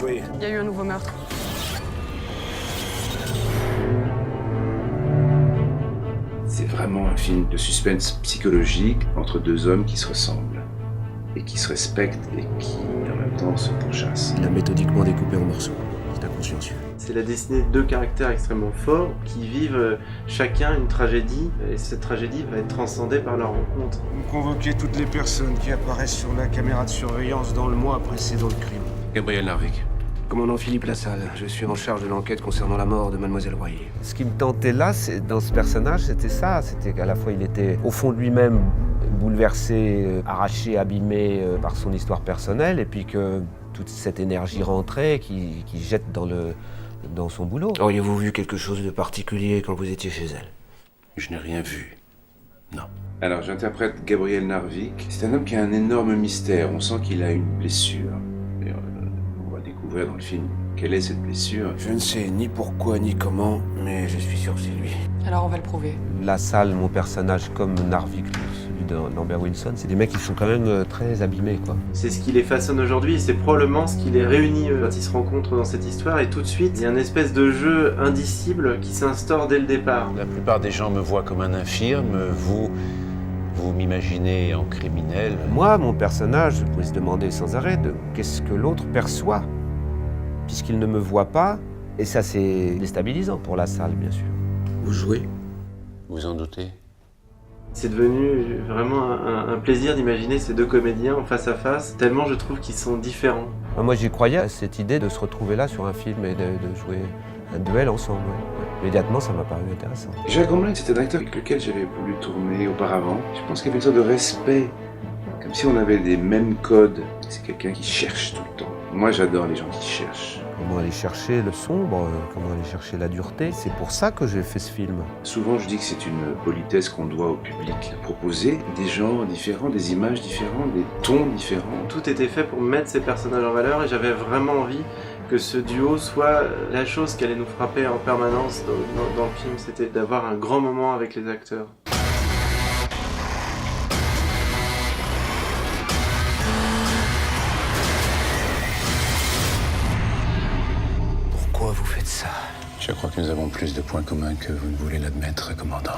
joué. Il y a eu un nouveau meurtre. C'est vraiment un film de suspense psychologique entre deux hommes qui se ressemblent et qui se respectent et qui en même temps se pourchassent. Il a méthodiquement découpé en morceaux. C'est inconsciencieux. C'est la destinée de deux caractères extrêmement forts qui vivent chacun une tragédie et cette tragédie va être transcendée par leur rencontre. Vous convoquez toutes les personnes qui apparaissent sur la caméra de surveillance dans le mois précédant le crime. Gabriel Narvik. Commandant Philippe Lassalle, je suis en charge de l'enquête concernant la mort de Mademoiselle Royer. Ce qui me tentait là, dans ce personnage, c'était ça. C'était qu'à la fois, il était au fond de lui-même bouleversé, arraché, abîmé par son histoire personnelle, et puis que toute cette énergie rentrait, qui jette dans son boulot. Auriez-vous vu quelque chose de particulier quand vous étiez chez elle? Je n'ai rien vu. Non. Alors, j'interprète Gabriel Narvik. C'est un homme qui a un énorme mystère. On sent qu'il a une blessure. Et, on va découvrir dans le film quelle est cette blessure. Je ne sais ni pourquoi ni comment, mais je suis sûr que c'est lui. Alors on va le prouver. Lassalle, mon personnage, comme Narvik, celui de Lambert Wilson, c'est des mecs qui sont quand même très abîmés, quoi. C'est ce qui les façonne aujourd'hui et c'est probablement ce qui les réunit quand ils se rencontrent dans cette histoire et tout de suite, il y a une espèce de jeu indicible qui s'instaure dès le départ. La plupart des gens me voient comme un infirme, vous m'imaginez en criminel. Moi, mon personnage, je pourrais se demander sans arrêt de qu'est-ce que l'autre perçoit, puisqu'il ne me voit pas, et ça c'est déstabilisant pour Lassalle, bien sûr. Vous jouez? Vous en doutez? C'est devenu vraiment un plaisir d'imaginer ces deux comédiens en face à face, tellement je trouve qu'ils sont différents. Moi j'y croyais à cette idée de se retrouver là sur un film et de jouer un duel ensemble. Ouais. Immédiatement, ça m'a paru intéressant. Jacques Gamblin, c'est un acteur avec lequel j'avais voulu tourner auparavant. Je pense qu'il y avait une sorte de respect, comme si on avait les mêmes codes. C'est quelqu'un qui cherche tout le temps. Moi, j'adore les gens qui cherchent. Comment aller chercher le sombre, comment aller chercher la dureté. C'est pour ça que j'ai fait ce film. Souvent, je dis que c'est une politesse qu'on doit au public. Proposer des genres différents, des images différentes, des tons différents. Tout était fait pour mettre ces personnages en valeur et j'avais vraiment envie que ce duo soit la chose qui allait nous frapper en permanence dans le film. C'était d'avoir un grand moment avec les acteurs. Pourquoi vous faites ça? Je crois que nous avons plus de points communs que vous ne voulez l'admettre, commandant.